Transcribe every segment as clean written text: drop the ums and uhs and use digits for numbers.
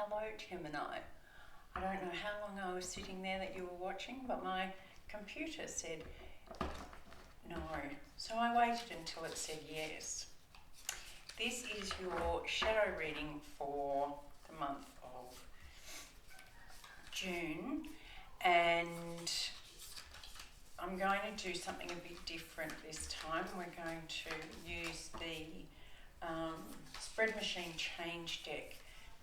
Hello, Gemini. I don't know how long I was sitting there that you were watching, but my computer said no. So I waited until it said yes. This is your shadow reading for the month of June, and I'm going to do something a bit different this time. We're going to use the Spread Machine Change deck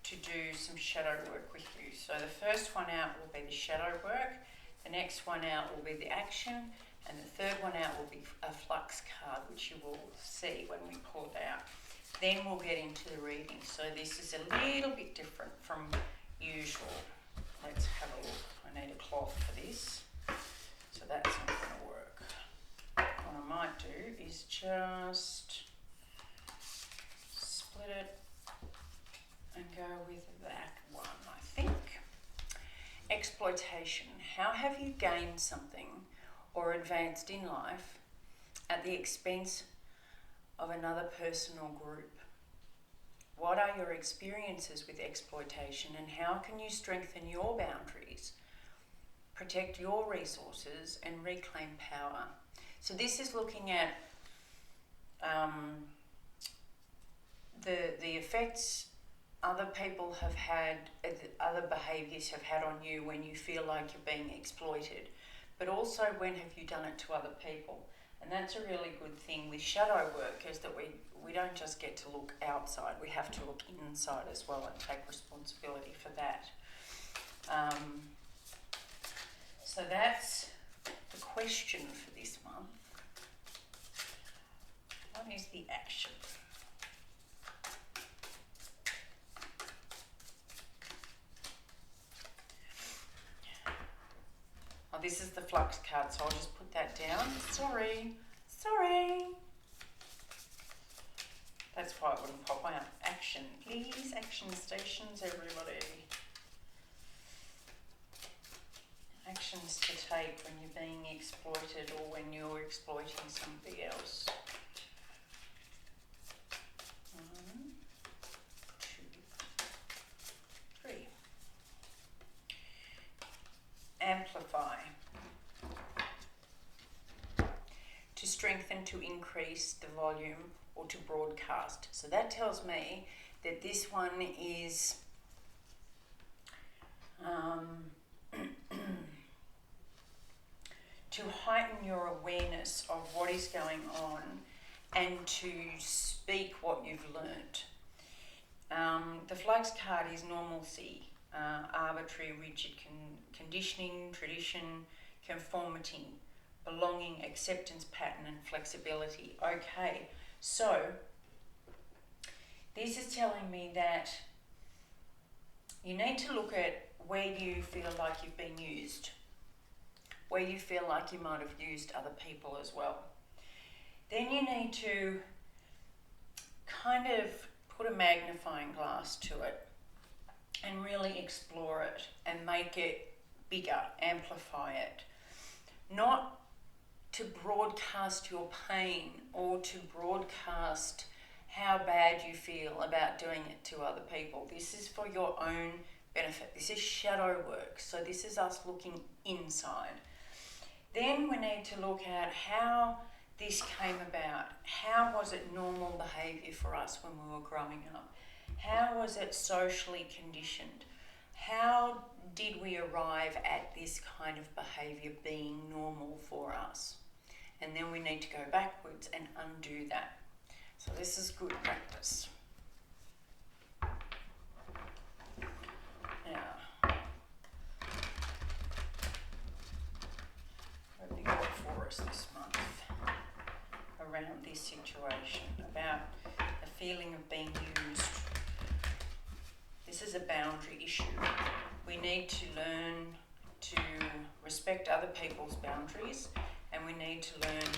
to do some shadow work with you. So the first one out will be the shadow work, the next one out will be the action, and the third one out will be a flux card, which you will see when we pull it out. Then we'll get into the reading. So this is a little bit different from usual. Let's have a look. I need a cloth for this, so that's not going to work. What I might do is just split it and go with that one, I think. Exploitation. How have you gained something or advanced in life at the expense of another person or group? What are your experiences with exploitation, and how can you strengthen your boundaries, protect your resources, and reclaim power? So this is looking at the effects other people have had, other behaviours have had on you when you feel like you're being exploited, but also when have you done it to other people. And that's a really good thing with shadow work, is that we don't just get to look outside, we have to look inside as well and take responsibility for that. So that's the question for this month. What is the action? Oh, this is the flux card, so I'll just put that down. Sorry. That's why it wouldn't pop out. Action, please. Action stations, everybody. Actions to take when you're being exploited or when you're exploiting somebody else. 1, 2, 3. Amplify. To strengthen, to increase the volume, or to broadcast. So that tells me that this one is to heighten your awareness of what is going on and to speak what you've learnt. The flux card is normalcy, arbitrary, rigid conditioning, tradition, conformity, belonging, acceptance, pattern, and flexibility. Okay, so this is telling me that you need to look at where you feel like you've been used, where you feel like you might have used other people as well. Then you need to kind of put a magnifying glass to it and really explore it and make it bigger, amplify it. Not to broadcast your pain or to broadcast how bad you feel about doing it to other people. This is for your own benefit. This is shadow work. So this is us looking inside. Then we need to look at how this came about. How was it normal behaviour for us when we were growing up? How was it socially conditioned? How did we arrive at this kind of behaviour being normal for us? And then we need to go backwards and undo that. So this is good practice. Now, what have we got for us this month around this situation, about the feeling of being used? This is a boundary issue. We need to learn to respect other people's boundaries, and we need to learn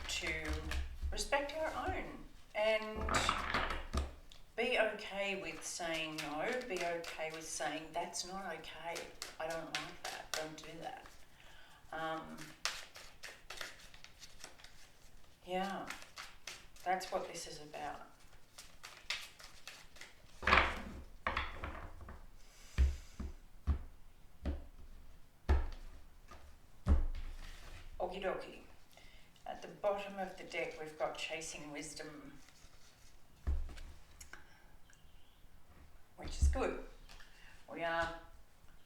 to respect our own and be okay with saying no, be okay with saying that's not okay, I don't like that, don't do that. Yeah, that's what this is about. Okie dokie. At the bottom of the deck, we've got Chasing Wisdom, which is good. We are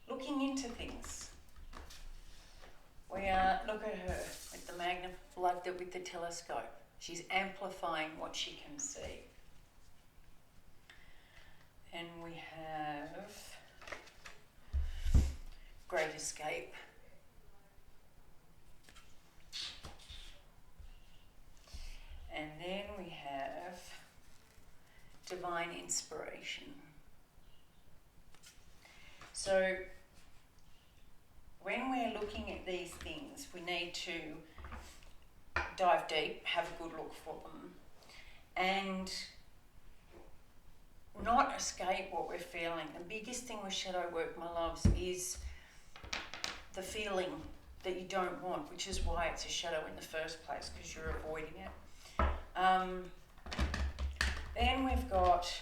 looking into things. We are, look at her with the with the telescope. She's amplifying what she can see. And we have Great Escape. And then we have Divine Inspiration. So when we're looking at these things, we need to dive deep, have a good look for them, and not escape what we're feeling. The biggest thing with shadow work, my loves, is the feeling that you don't want, which is why it's a shadow in the first place, because you're avoiding it. Then we've got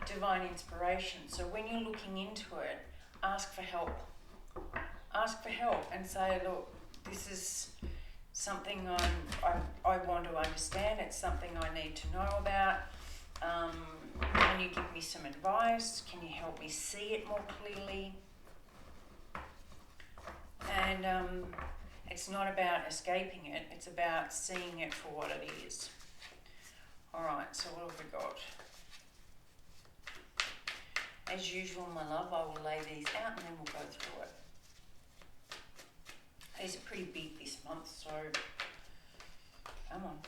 Divine Inspiration. So when you're looking into it, ask for help. Ask for help and say, look, this is something I want to understand. It's something I need to know about. Can you give me some advice? Can you help me see it more clearly? And it's not about escaping it. It's about seeing it for what it is. All right, so what have we got? As usual, my love, I will lay these out and then we'll go through it. These are pretty big this month, so come on.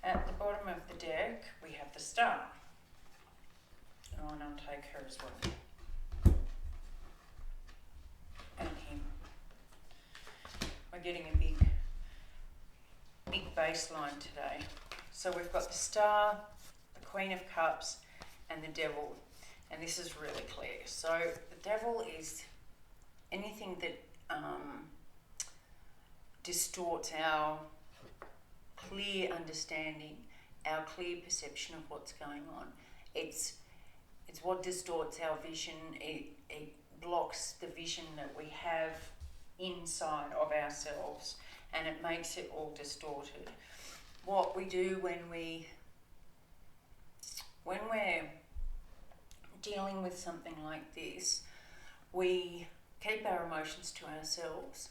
At the bottom of the deck, we have the Star. Oh, and I'll take her as well. And him. We're getting a big baseline today. So we've got the Star, the Queen of Cups, and the Devil. And this is really clear. So the Devil is anything that distorts our clear understanding, our clear perception of what's going on. It's what distorts our vision. It blocks the vision that we have inside of ourselves, and it makes it all distorted. What we do when we're dealing with something like this, we keep our emotions to ourselves,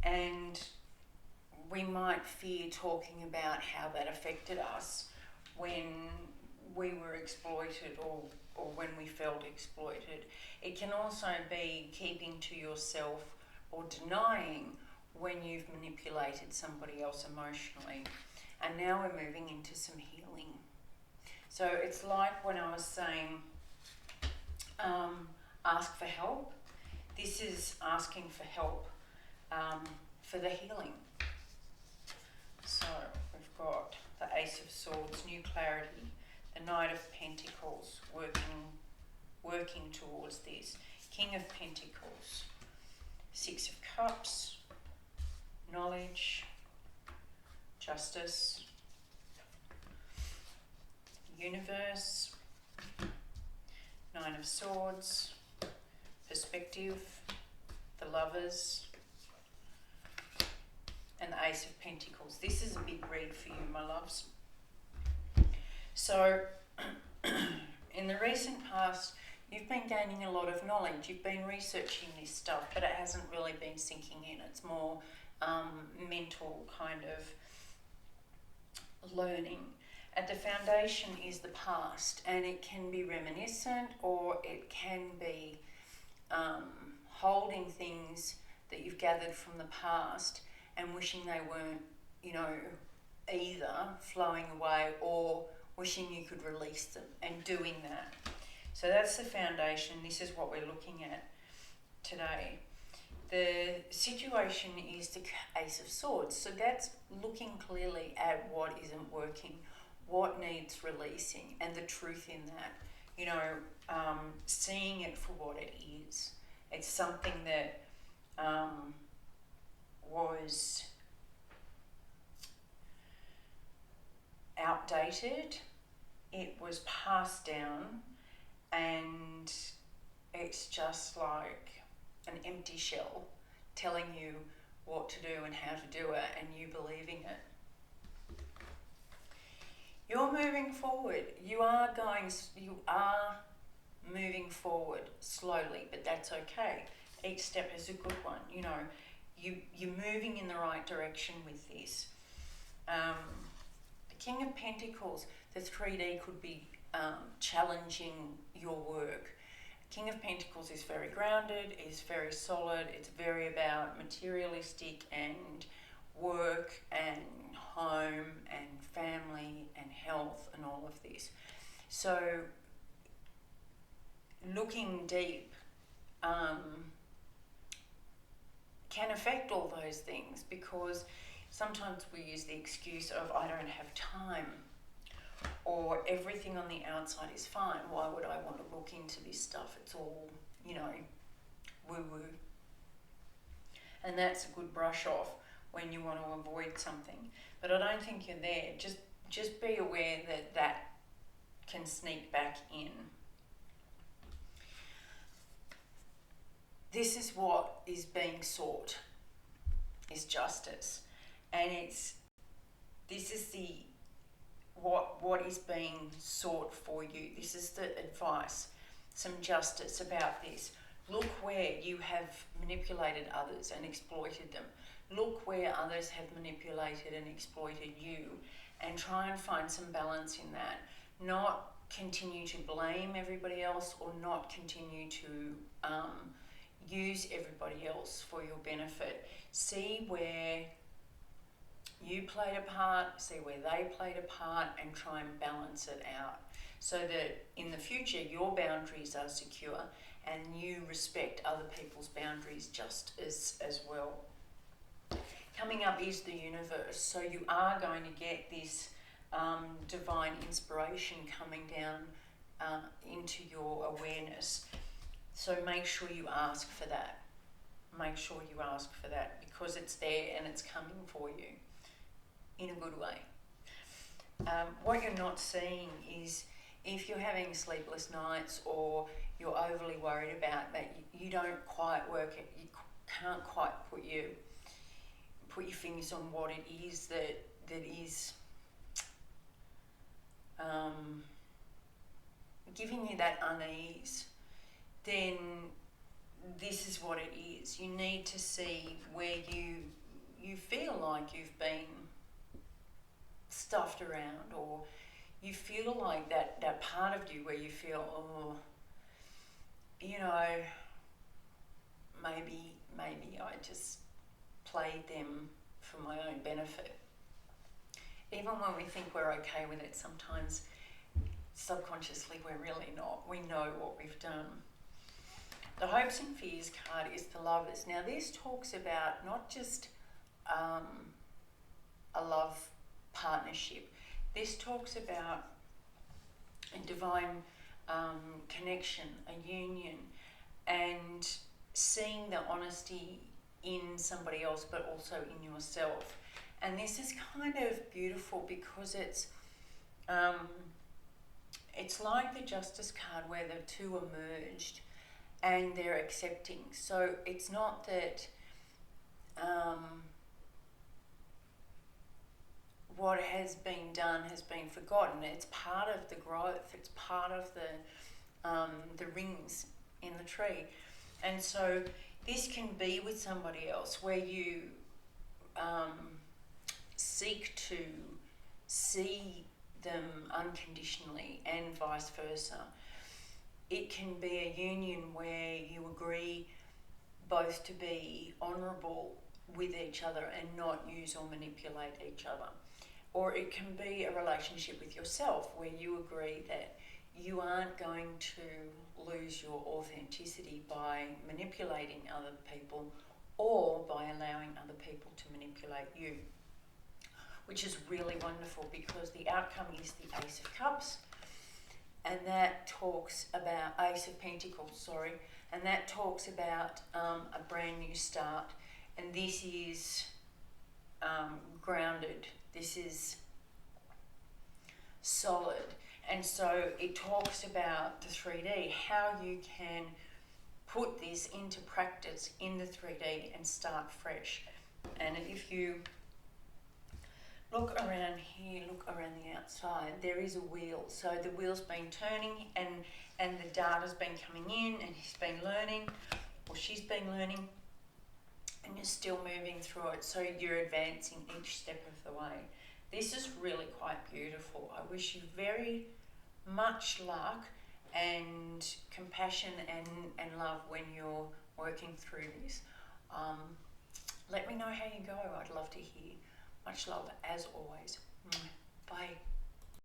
and we might fear talking about how that affected us when we were exploited or when we felt exploited. It can also be keeping to yourself or denying when you've manipulated somebody else emotionally. And now we're moving into some healing. So it's like when I was saying, ask for help. This is asking for help for the healing. So we've got the Ace of Swords, new clarity, the Knight of Pentacles, working towards this, King of Pentacles, Six of Cups, knowledge, justice, universe, Nine of Swords, perspective, the Lovers, and the Ace of Pentacles. This is a big read for you, my loves. So, in the recent past, you've been gaining a lot of knowledge. You've been researching this stuff, but it hasn't really been sinking in. It's more mental kind of learning. At the foundation is the past, and it can be reminiscent, or it can be holding things that you've gathered from the past and wishing they weren't, either flowing away or wishing you could release them, and doing that. So that's the foundation. This is what we're looking at today. The situation is the Ace of Swords. So that's looking clearly at what isn't working. what needs releasing, and the truth in that. You know, seeing it for what it is. It's something that was outdated, it was passed down, and it's just like an empty shell telling you what to do and how to do it, and you believing it. You're moving forward. You are moving forward slowly, but that's okay. Each step is a good one. You know, you're moving in the right direction with this. The King of Pentacles, the 3D could be challenging your work. King of Pentacles is very grounded, is very solid, it's very about materialistic and work and home and family and health and all of this. So looking deep can affect all those things, because sometimes we use the excuse of I don't have time, or everything on the outside is fine. Why would I want to look into this stuff? It's all, you know, woo-woo. And that's a good brush off when you want to avoid something. But I don't think you're there. Just be aware that that can sneak back in. This is what is being sought, is justice. And this is what is being sought for you. This is the advice, some justice about this. Look where you have manipulated others and exploited them. Look where others have manipulated and exploited you, and try and find some balance in that. Not continue to blame everybody else, or not continue to use everybody else for your benefit. See where you played a part, see where they played a part, and try and balance it out, so that in the future your boundaries are secure and you respect other people's boundaries just as well. Coming up is the universe, so you are going to get this divine inspiration coming down into your awareness. So make sure you ask for that. Make sure you ask for that, because it's there and it's coming for you in a good way. What you're not seeing is if you're having sleepless nights, or you're overly worried about that, you don't quite work it, you can't quite put your fingers on what it is that is giving you that unease, then this is what it is. You need to see where you feel like you've been stuffed around, or you feel like that part of you where you feel, oh, you know, maybe I just played them for my own benefit. Even when we think we're okay with it, sometimes subconsciously we're really not. We know what we've done. The hopes and fears card is the Lovers. Now this talks about not just a love partnership. This talks about a divine connection, a union, and seeing the honesty in somebody else, but also in yourself. And this is kind of beautiful, because it's like the Justice card, where the two are merged and they're accepting. So it's not that what has been done has been forgotten. It's part of the growth. It's part of the rings in the tree. And so this can be with somebody else, where you seek to see them unconditionally, and vice versa. It can be a union where you agree both to be honourable with each other and not use or manipulate each other. Or it can be a relationship with yourself, where you agree that you aren't going to lose your authenticity by manipulating other people, or by allowing other people to manipulate you. which is really wonderful because the outcome is the Ace of Cups, and that talks about Ace of Pentacles, sorry, and that talks about a brand new start. And this is grounded. This is solid. And so it talks about the 3D, how you can put this into practice in the 3D and start fresh. And if you look around here, look around the outside, there is a wheel. So the wheel's been turning and the data's been coming in, and he's been learning, or she's been learning, and you're still moving through it. So you're advancing each step of the way. This is really quite beautiful. I wish you very much luck and compassion and love when you're working through this. Let me know how you go. I'd love to hear. Much love as always.